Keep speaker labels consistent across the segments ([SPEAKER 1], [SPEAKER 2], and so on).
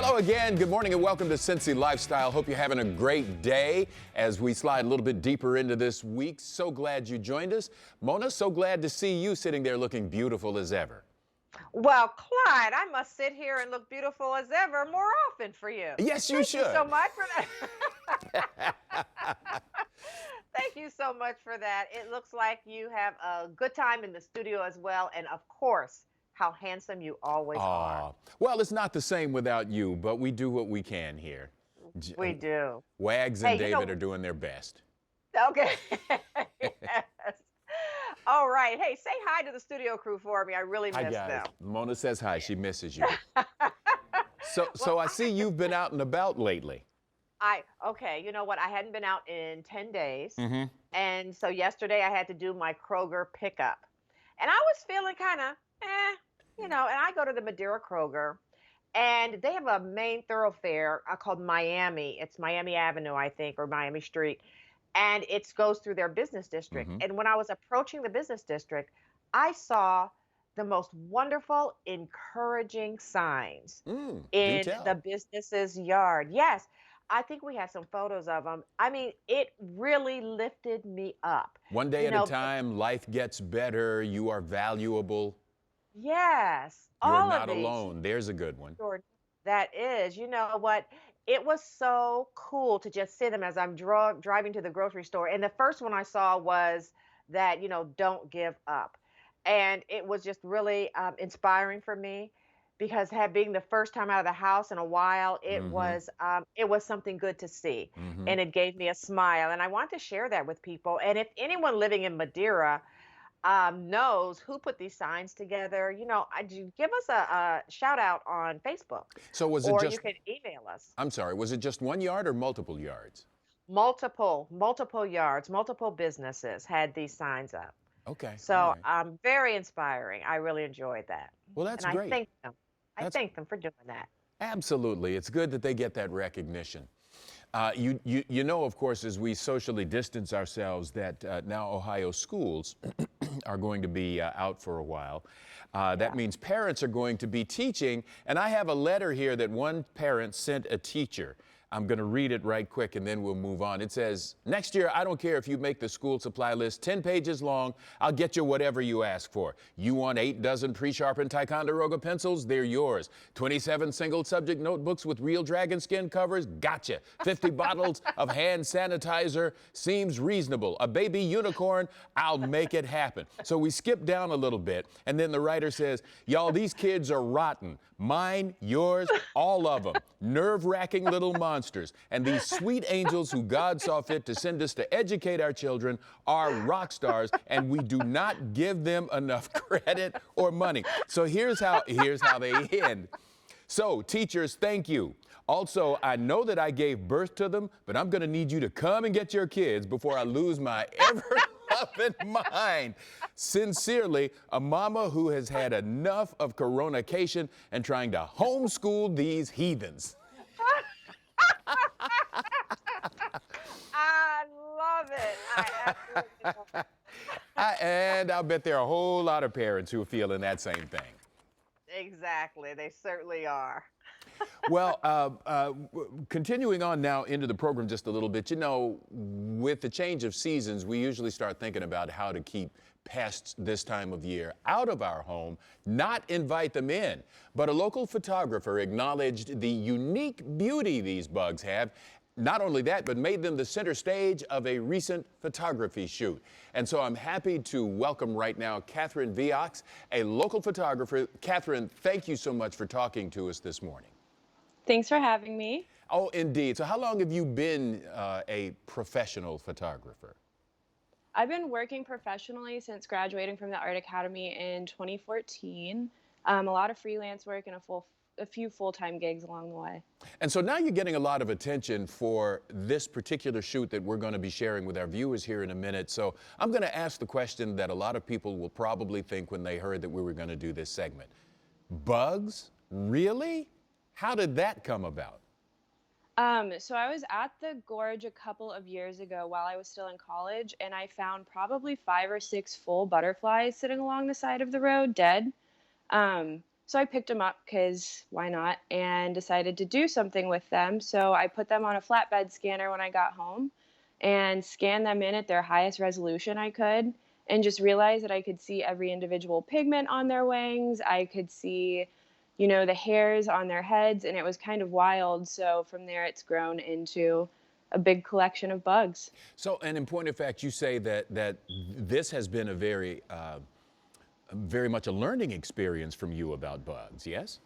[SPEAKER 1] Hello again. Good morning and welcome to Cincy Lifestyle. Hope you're having a great day as we slide a little bit deeper into this week. So glad you joined us. Mona, so glad to see you sitting there looking beautiful as ever.
[SPEAKER 2] Well, Clyde, I must sit here and look beautiful as ever more often for you.
[SPEAKER 1] Yes, you
[SPEAKER 2] Thank you so
[SPEAKER 1] should.
[SPEAKER 2] much for that. Thank you so much for that. It looks like you have a good time in the studio as well. And of course, how handsome you always are.
[SPEAKER 1] Well, it's not the same without you, but we do what we can here.
[SPEAKER 2] We do.
[SPEAKER 1] Wags and
[SPEAKER 2] Hey,
[SPEAKER 1] David are doing their best.
[SPEAKER 2] okay. Yes. All right. Hey, say hi to the studio crew for me. I really
[SPEAKER 1] Hi,
[SPEAKER 2] miss
[SPEAKER 1] guys.
[SPEAKER 2] them.
[SPEAKER 1] Mona says hi. She misses you. So,
[SPEAKER 2] Well,
[SPEAKER 1] so I see you've been out and about lately.
[SPEAKER 2] okay, you know what? I hadn't been out in 10 days.
[SPEAKER 1] Mm-hmm.
[SPEAKER 2] And so yesterday I had to do my Kroger pickup. And I was feeling kind of, and I go to the Madeira Kroger and they have a main thoroughfare called Miami. It's Miami Avenue, I think, or Miami Street. And it goes through their business district.
[SPEAKER 1] Mm-hmm.
[SPEAKER 2] And when I was approaching the business district, I saw the most wonderful, encouraging signs
[SPEAKER 1] Do
[SPEAKER 2] in the
[SPEAKER 1] tell.
[SPEAKER 2] business's yard. Yes, I think we have some photos of them. I mean, it really lifted me up.
[SPEAKER 1] One day
[SPEAKER 2] You
[SPEAKER 1] at a
[SPEAKER 2] know,
[SPEAKER 1] time, life gets better. You are valuable.
[SPEAKER 2] yes,
[SPEAKER 1] You are
[SPEAKER 2] all of
[SPEAKER 1] not
[SPEAKER 2] these.
[SPEAKER 1] alone. There's a good one.
[SPEAKER 2] Sure. That is, you know what? It was so cool to just see them as I'm driving to the grocery store. And the first one I saw was that, don't give up. And it was just really inspiring for me because being the first time out of the house in a while,
[SPEAKER 1] Mm-hmm.
[SPEAKER 2] it was something good to see.
[SPEAKER 1] Mm-hmm.
[SPEAKER 2] And it gave me a smile. And I want to share that with people. And if anyone living in Madeira, knows who put these signs together, give us a shout out on Facebook,
[SPEAKER 1] So was it
[SPEAKER 2] or you
[SPEAKER 1] just,
[SPEAKER 2] can email us.
[SPEAKER 1] I'm sorry, was it just one yard or multiple yards?
[SPEAKER 2] Multiple yards, multiple businesses had these signs up.
[SPEAKER 1] Okay, all
[SPEAKER 2] So
[SPEAKER 1] right.
[SPEAKER 2] very inspiring. I really enjoyed that.
[SPEAKER 1] Well, that's
[SPEAKER 2] And I
[SPEAKER 1] great.
[SPEAKER 2] thank them. I
[SPEAKER 1] That's
[SPEAKER 2] thank them for doing that.
[SPEAKER 1] absolutely. It's good that they get that recognition. You know, of course, as we socially distance ourselves, that now Ohio schools are going to be out for a while. That
[SPEAKER 2] Yeah.
[SPEAKER 1] means parents are going to be teaching. And I have a letter here that one parent sent a teacher. I'm going to read it right quick and then we'll move on. It says, next year, I don't care if you make the school supply list 10 pages long, I'll get you whatever you ask for. You want 8 dozen pre-sharpened Ticonderoga pencils? They're yours. 27 single subject notebooks with real dragon skin covers? Gotcha. 50 bottles of hand sanitizer? Seems reasonable. A baby unicorn? I'll make it happen. So we skip down a little bit and then the writer says, y'all, these kids are rotten. Mine, yours, all of them. Nerve-wracking little monsters. And these sweet angels who God saw fit to send us to educate our children are rock stars, and we do not give them enough credit or money. So here's how they end. So, teachers, thank you. Also, I know that I gave birth to them, but I'm going to need you to come and get your kids before I lose my ever-loving mind. Sincerely, a mama who has had enough of coronation and trying to homeschool these heathens.
[SPEAKER 2] I love it. I absolutely love it.
[SPEAKER 1] And I'll bet there are a whole lot of parents who are feeling that same thing.
[SPEAKER 2] Exactly. They certainly are.
[SPEAKER 1] Well, continuing on now into the program just a little bit, with the change of seasons, we usually start thinking about how to keep pests this time of year out of our home, not invite them in. But a local photographer acknowledged the unique beauty these bugs have. Not only that, but made them the center stage of a recent photography shoot. And so I'm happy to welcome right now Catherine Viox, a local photographer. Catherine, thank you so much for talking to us this morning.
[SPEAKER 3] Thanks for having me.
[SPEAKER 1] Oh, indeed. So how long have you been a professional photographer?
[SPEAKER 3] I've been working professionally since graduating from the Art Academy in 2014. A lot of freelance work and a few full-time gigs along the way.
[SPEAKER 1] And so now you're getting a lot of attention for this particular shoot that we're going to be sharing with our viewers here in a minute. So I'm going to ask the question that a lot of people will probably think when they heard that we were going to do this segment. Bugs? Really? How did that come about?
[SPEAKER 3] So I was at the gorge a couple of years ago while I was still in college, and I found probably 5 or 6 full butterflies sitting along the side of the road, dead. So I picked them up because why not, and decided to do something with them. So I put them on a flatbed scanner when I got home and scanned them in at their highest resolution I could, and just realized that I could see every individual pigment on their wings. I could see, the hairs on their heads, and it was kind of wild. So from there, it's grown into a big collection of bugs.
[SPEAKER 1] So, and in point of fact, you say that this has been a very much a learning experience from you about bugs, yes?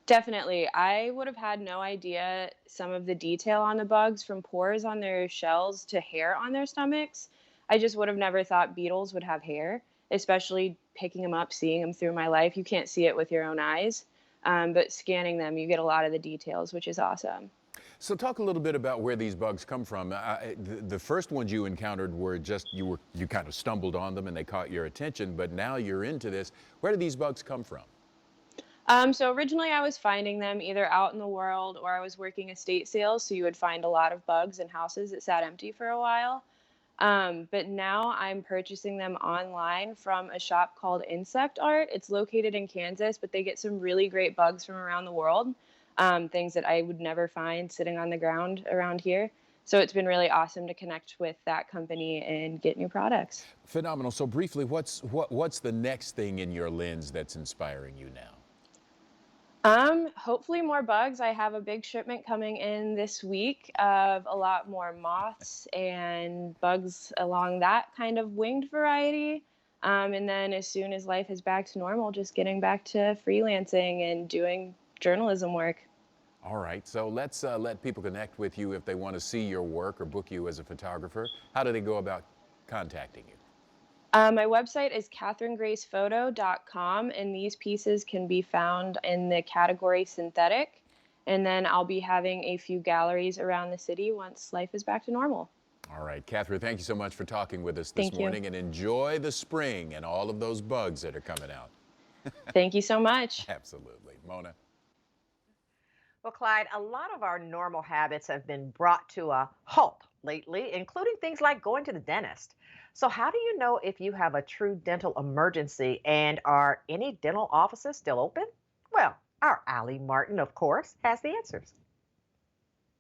[SPEAKER 3] Definitely. I would have had no idea some of the detail on the bugs, from pores on their shells to hair on their stomachs. I just would have never thought beetles would have hair, especially picking them up, seeing them through my life. You can't see it with your own eyes, but scanning them, you get a lot of the details, which is awesome.
[SPEAKER 1] So talk a little bit about where these bugs come from. The first ones you encountered were just, you kind of stumbled on them and they caught your attention, but now you're into this. Where do these bugs come from?
[SPEAKER 3] So originally I was finding them either out in the world, or I was working estate sales, so you would find a lot of bugs in houses that sat empty for a while. But now I'm purchasing them online from a shop called Insect Art. It's located in Kansas, but they get some really great bugs from around the world, things that I would never find sitting on the ground around here. So it's been really awesome to connect with that company and get new products.
[SPEAKER 1] Phenomenal. So briefly, what's the next thing in your lens that's inspiring you now?
[SPEAKER 3] Hopefully more bugs. I have a big shipment coming in this week of a lot more moths and bugs along that kind of winged variety. And then as soon as life is back to normal, just getting back to freelancing and doing journalism work.
[SPEAKER 1] All right, so let's let people connect with you if they want to see your work or book you as a photographer. How do they go about contacting you?
[SPEAKER 3] My website is catherinegracephoto.com, and these pieces can be found in the category synthetic. And then I'll be having a few galleries around the city once life is back to normal.
[SPEAKER 1] All right, Catherine, thank you so much for talking with us this morning, and enjoy the spring and all of those bugs that are coming out.
[SPEAKER 3] Thank you so much.
[SPEAKER 1] Absolutely. Mona?
[SPEAKER 2] Well, Clyde, a lot of our normal habits have been brought to a halt lately, including things like going to the dentist. So how do you know if you have a true dental emergency, and are any dental offices still open? Well, our Allie Martin, of course, has the answers.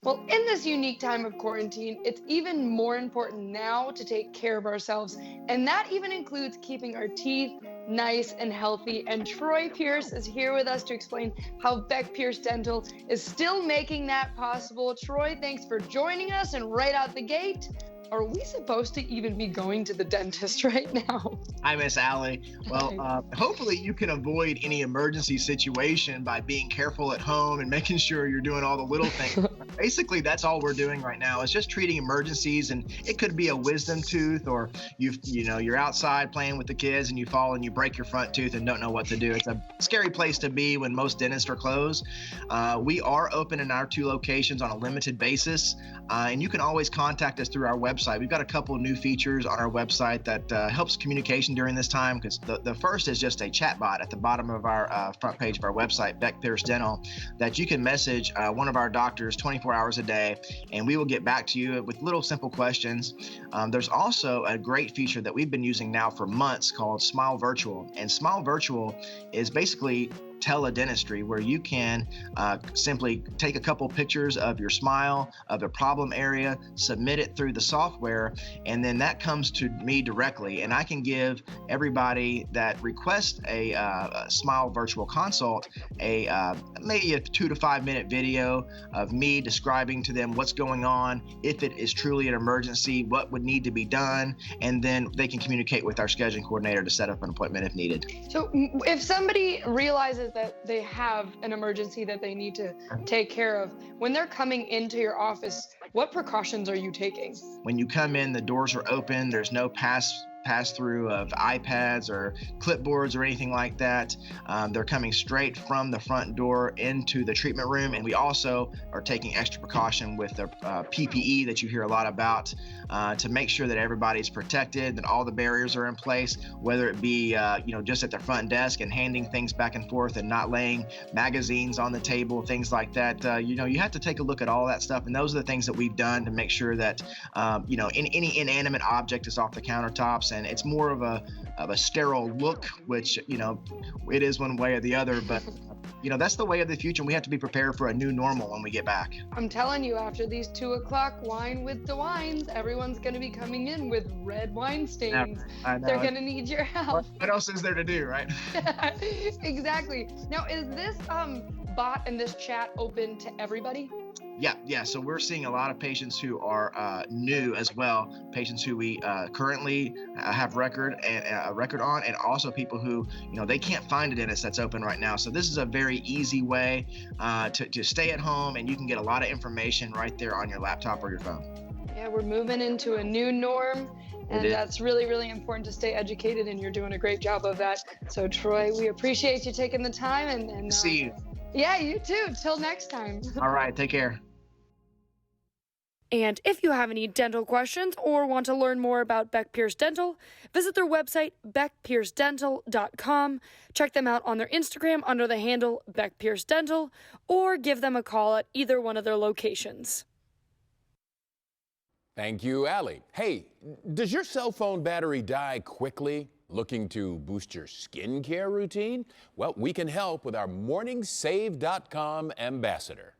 [SPEAKER 4] Well, in this unique time of quarantine, it's even more important now to take care of ourselves. And that even includes keeping our teeth nice and healthy. And Troy Pierce is here with us to explain how Beck Pearce Dental is still making that possible. Troy, thanks for joining us. And right out the gate, are we supposed to even be going to the dentist right now?
[SPEAKER 5] Hi, Miss Allie. Well, hopefully you can avoid any emergency situation by being careful at home and making sure you're doing all the little things. Basically, that's all we're doing right now is just treating emergencies, and it could be a wisdom tooth, or you're outside playing with the kids and you fall and you break your front tooth and don't know what to do. It's a scary place to be when most dentists are closed. We are open in our 2 locations on a limited basis, and you can always contact us through our website. We've got a couple of new features on our website that helps communication during this time, because the first is just a chat bot at the bottom of our front page of our website, Beck Pearce Dental, that you can message one of our doctors 24 hours a day, and we will get back to you with little simple questions. There's also a great feature that we've been using now for months called Smile Virtual, and Smile Virtual is basically teledentistry, where you can simply take a couple pictures of your smile, of the problem area, submit it through the software, and then that comes to me directly, and I can give everybody that requests a Smile Virtual consult maybe a 2 to 5 minute video of me describing to them what's going on, if it is truly an emergency, what would need to be done, and then they can communicate with our scheduling coordinator to set up an appointment if needed.
[SPEAKER 4] So if somebody realizes that they have an emergency that they need to take care of, when they're coming into your office, what precautions are you taking?
[SPEAKER 5] When you come in, the doors are open. There's no pass through of iPads or clipboards or anything like that. They're coming straight from the front door into the treatment room, and we also are taking extra precaution with the PPE that you hear a lot about to make sure that everybody's protected, that all the barriers are in place, whether it be just at the front desk and handing things back and forth and not laying magazines on the table, things like that. You have to take a look at all that stuff, and those are the things that we've done to make sure that any inanimate object is off the countertops, and it's more of a sterile look, which, you know, it is one way or the other, but you know, that's the way of the future. And we have to be prepared for a new normal when we get back.
[SPEAKER 4] I'm telling you, after these 2 o'clock wine with the wines, everyone's going to be coming in with red wine stains.
[SPEAKER 5] I know.
[SPEAKER 4] They're going to need your help.
[SPEAKER 5] What else is there to do, right?
[SPEAKER 4] Exactly. Now, is this bot and this chat open to everybody?
[SPEAKER 5] Yeah. So we're seeing a lot of patients who are new as well, patients who we currently have a record on, and also people who, you know, they can't find a dentist that's open right now. So this is a very easy way to stay at home, and you can get a lot of information right there on your laptop or your phone.
[SPEAKER 4] Yeah, we're moving into a new norm, and that's really, really important to stay educated, and you're doing a great job of that. So Troy, we appreciate you taking the time, and
[SPEAKER 5] see you.
[SPEAKER 4] Yeah, you too. Till next time.
[SPEAKER 5] All right, take care.
[SPEAKER 6] And if you have any dental questions or want to learn more about Beck Pearce Dental, visit their website, beckpearcedental.com. Check them out on their Instagram under the handle Beck Pearce Dental, or give them a call at either one of their locations.
[SPEAKER 1] Thank you, Allie. Hey, does your cell phone battery die quickly? Looking to boost your skincare routine? Well, we can help with our MorningSave.com ambassador.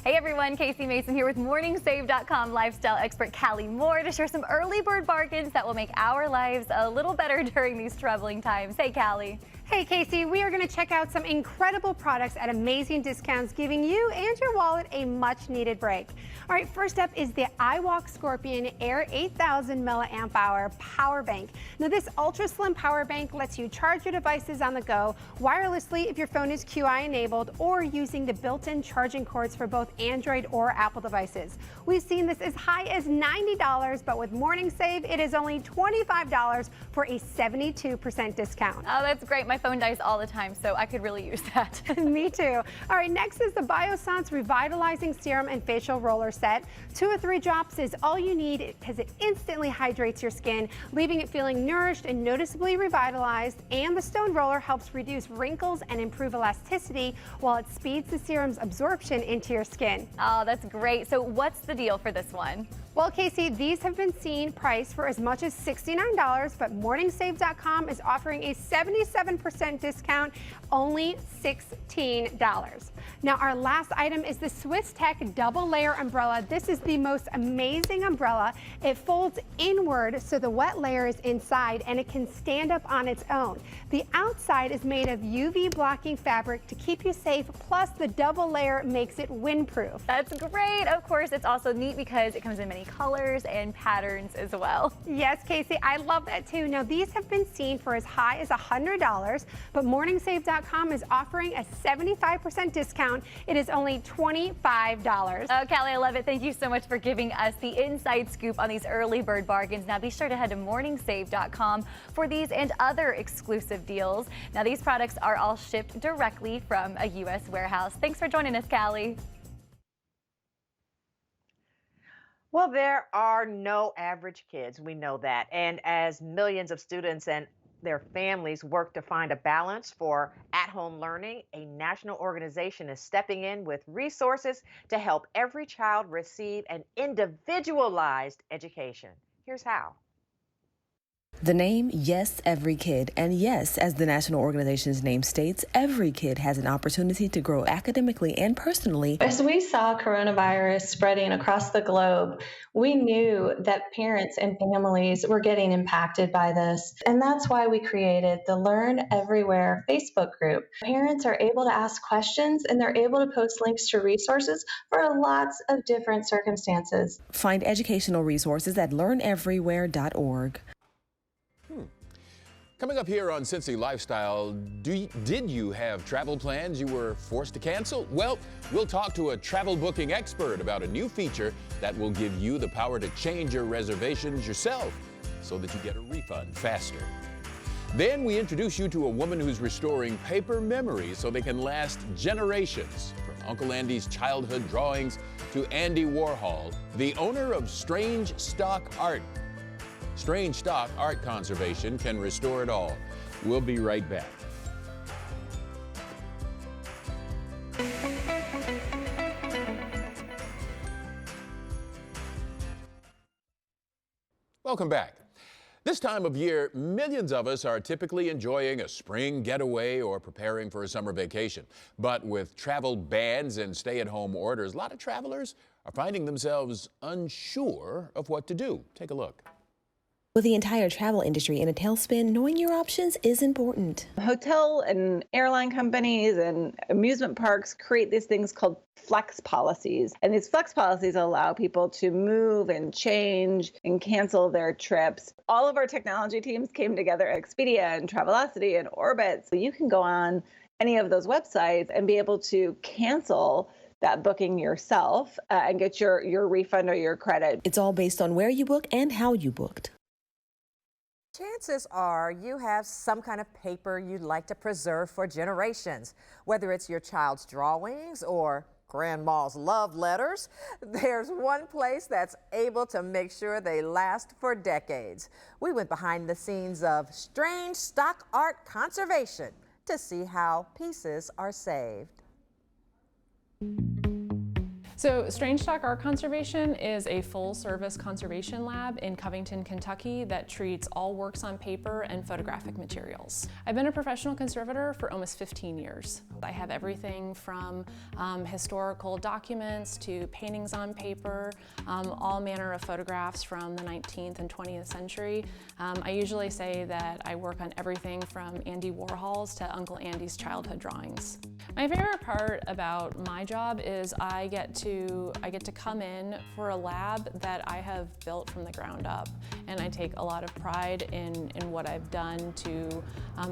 [SPEAKER 7] Hey everyone, Casey Mason here with MorningSave.com lifestyle expert Callie Moore to share some early bird bargains that will make our lives a little better during these troubling times. Hey Callie.
[SPEAKER 8] Hey Casey, we are going to check out some incredible products at amazing discounts, giving you and your wallet a much needed break. All right, first up is the iWalk Scorpion Air 8000 milliamp hour power bank. Now this ultra slim power bank lets you charge your devices on the go wirelessly if your phone is QI enabled, or using the built-in charging cords for both Android or Apple devices. We've seen this as high as $90, but with Morning Save, it is only $25 for a 72% discount.
[SPEAKER 7] Oh, that's great. My phone dies all the time, so I could really use that.
[SPEAKER 8] Me too. All right, next is the Biossance Revitalizing Serum and Facial Roller Set. 2 or 3 drops is all you need because it instantly hydrates your skin, leaving it feeling nourished and noticeably revitalized. And the Stone Roller helps reduce wrinkles and improve elasticity, while it speeds the serum's absorption into your skin.
[SPEAKER 7] Oh, that's great. So what's the deal for this one?
[SPEAKER 8] Well, Casey, these have been seen priced for as much as $69, but MorningSave.com is offering a 77% discount, only $16. Now, our last item is the Swiss Tech Double Layer Umbrella. This is the most amazing umbrella. It folds inward so the wet layer is inside, and it can stand up on its own. The outside is made of UV blocking fabric to keep you safe, plus the double layer makes it windproof.
[SPEAKER 7] That's great. Of course, it's also neat because it comes in many colors and patterns as well.
[SPEAKER 8] Yes, Casey, I love that too. Now, these have been seen for as high as $100, but MorningSave.com is offering a 75% discount. It is only $25.
[SPEAKER 7] Oh, Callie, I love it. Thank you so much for giving us the inside scoop on these early bird bargains. Now, be sure to head to MorningSave.com for these and other exclusive deals. Now, these products are all shipped directly from a U.S. warehouse. Thanks for joining us, Callie.
[SPEAKER 2] Well, there are no average kids. We know that. And as millions of students and their families work to find a balance for at-home learning, a national organization is stepping in with resources to help every child receive an individualized education. Here's how.
[SPEAKER 9] The name, Yes, Every Kid. And yes, as the national organization's name states, every kid has an opportunity to grow academically and personally.
[SPEAKER 10] As we saw coronavirus spreading across the globe, we knew that parents and families were getting impacted by this. And that's why we created the Learn Everywhere Facebook group. Parents are able to ask questions, and they're able to post links to resources for lots of different circumstances.
[SPEAKER 9] Find educational resources at learneverywhere.org.
[SPEAKER 1] Coming up here on Cincy Lifestyle, did you have travel plans you were forced to cancel? Well, we'll talk to a travel booking expert about a new feature that will give you the power to change your reservations yourself so that you get a refund faster. Then we introduce you to a woman who's restoring paper memories so they can last generations. From Uncle Andy's childhood drawings to Andy Warhol, the owner of Strange Stock Art. Strange Stock Art Conservation can restore it all. We'll be right back. Welcome back. This time of year, millions of us are typically enjoying a spring getaway or preparing for a summer vacation. But with travel bans and stay-at-home orders, a lot of travelers are finding themselves unsure of what to do. Take a look.
[SPEAKER 9] With the entire travel industry in a tailspin, knowing your options is important.
[SPEAKER 11] Hotel and airline companies and amusement parks create these things called flex policies. And these flex policies allow people to move and change and cancel their trips. All of our technology teams came together at Expedia and Travelocity and Orbit. So you can go on any of those websites and be able to cancel that booking yourself and get your refund or your credit.
[SPEAKER 9] It's all based on where you book and how you booked.
[SPEAKER 12] Chances are you have some kind of paper you'd like to preserve for generations. Whether it's your child's drawings or grandma's love letters, there's one place that's able to make sure they last for decades. We went behind the scenes of strange stock art conservation to see how pieces are saved.
[SPEAKER 13] So Strange Stock Art Conservation is a full-service conservation lab in Covington, Kentucky that treats all works on paper and photographic materials. I've been a professional conservator for almost 15 years. I have everything from historical documents to paintings on paper, all manner of photographs from the 19th and 20th century. I usually say that I work on everything from Andy Warhol's to Uncle Andy's childhood drawings. My favorite part about my job is I get to come in for a lab that I have built from the ground up, and I take a lot of pride in what I've done to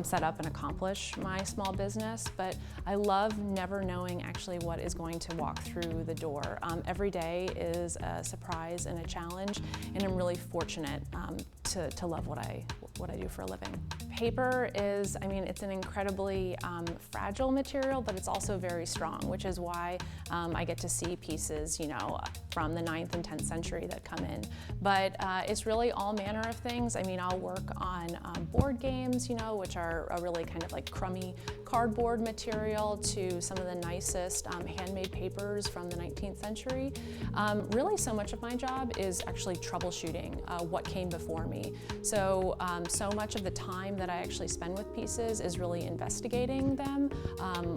[SPEAKER 13] set up and accomplish my small business, but I love never knowing actually what is going to walk through the door. Every day is a surprise and a challenge, and I'm really fortunate to love what I do for a living. Paper is, it's an incredibly fragile material, but it's also very strong, which is why I get to see pieces, from the 9th and 10th century that come in. But it's really all manner of things. I'll work on board games, which are a really kind of like crummy cardboard material, to some of the nicest handmade papers from the 19th century. Really, so much of my job is actually troubleshooting what came before me. So much of the time that I actually spend with pieces is really investigating them,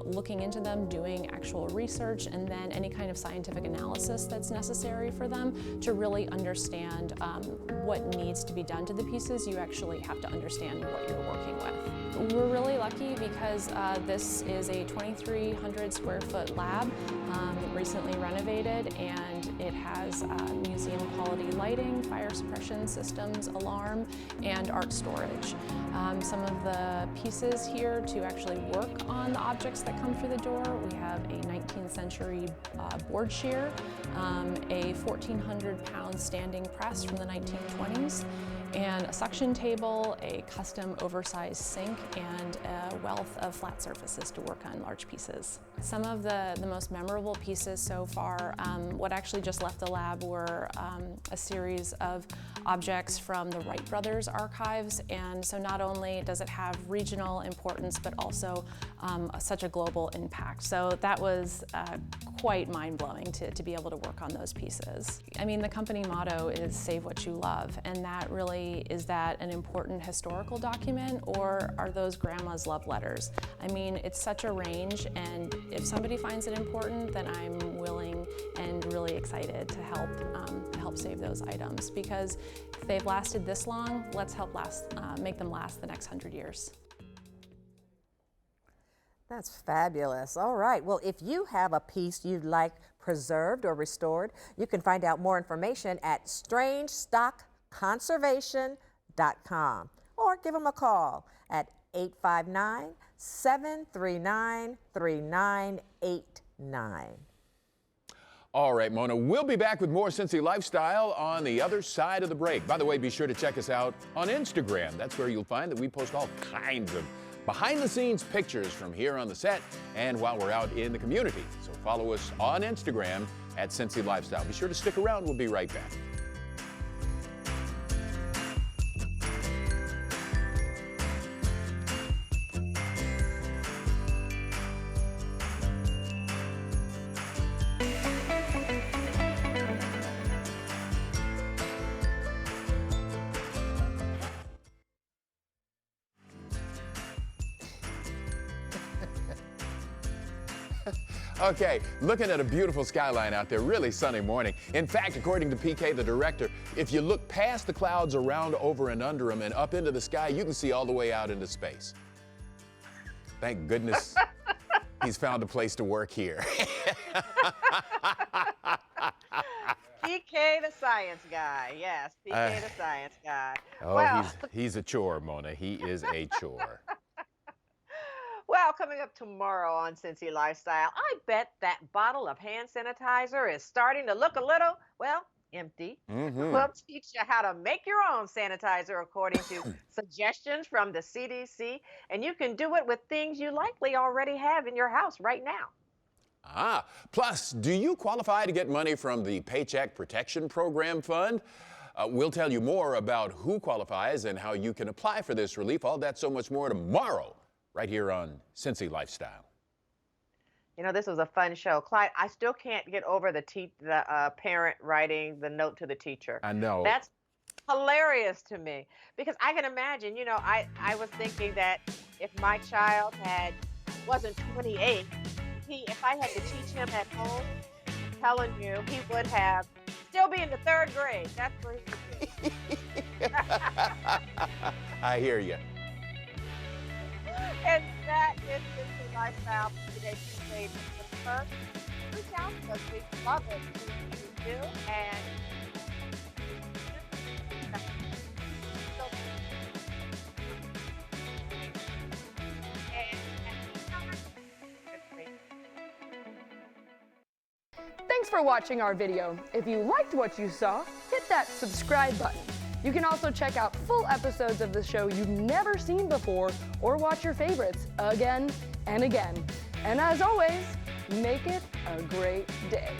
[SPEAKER 13] looking into them, doing actual research, and then any kind of scientific analysis that's necessary for them to really understand what needs to be done to the pieces. You actually have to understand what you're working with. We're really lucky because this is a 2,300 square foot lab, recently renovated, and it has museum quality lighting, fire suppression systems, alarm, and art storage. Some of the pieces here to actually work on the objects that come through the door, we have a 19th century board shear, a 1,400-pound standing press from the 1920s, and a suction table, a custom oversized sink, and a wealth of flat surfaces to work on large pieces. Some of the most memorable pieces so far, what actually just left the lab, were a series of objects from the Wright brothers archives, and so not only does it have regional importance, but also such a global impact. So that was quite mind-blowing to be able to work on those pieces. The company motto is "Save what you love," and that really, is that an important historical document, or are those grandma's love letters? It's such a range, and if somebody finds it important, then I'm willing and really excited to help save those items, because if they've lasted this long, let's help make them last the next 100 years.
[SPEAKER 12] That's fabulous. All right. Well, if you have a piece you'd like preserved or restored, you can find out more information at strangestockconservation.com, or give them a call at 859-739-3989.
[SPEAKER 1] All right, Mona, we'll be back with more Cincy Lifestyle on the other side of the break. By the way, be sure to check us out on Instagram. That's where you'll find that we post all kinds of behind-the-scenes pictures from here on the set and while we're out in the community. So follow us on Instagram at Cincy Lifestyle. Be sure to stick around. We'll be right back. Okay, looking at a beautiful skyline out there, really sunny morning. In fact, according to PK, the director, if you look past the clouds around, over, and under them and up into the sky, you can see all the way out into space. Thank goodness he's found a place to work here.
[SPEAKER 2] PK the science guy. Yes, PK the science guy.
[SPEAKER 1] Oh,
[SPEAKER 2] well,
[SPEAKER 1] he's a chore, Mona. He is a chore.
[SPEAKER 2] Well, coming up tomorrow on Cincy Lifestyle, I bet that bottle of hand sanitizer is starting to look a little, well, empty. We'll teach you how to make your own sanitizer according to suggestions from the CDC, and you can do it with things you likely already have in your house right now.
[SPEAKER 1] Plus, do you qualify to get money from the Paycheck Protection Program Fund? We'll tell you more about who qualifies and how you can apply for this relief. All that, so much more tomorrow, right here on Cincy Lifestyle.
[SPEAKER 2] You know, this was a fun show. Clyde, I still can't get over the parent writing the note to the teacher.
[SPEAKER 1] I know.
[SPEAKER 2] That's hilarious to me because I can imagine, you know, I was thinking that if my child wasn't 28, if I had to teach him at home, I'm telling you, he would still be in the 3rd grade. That's where he would be.
[SPEAKER 1] I hear you.
[SPEAKER 2] And that is Cincy Lifestyle for today, Tuesday, the 1st. Reach out to us. We love it. We do. And
[SPEAKER 6] Thanks for watching our video. If you liked what you saw, hit that subscribe button. You can also check out full episodes of the show you've never seen before or watch your favorites again and again. And as always, make it a great day.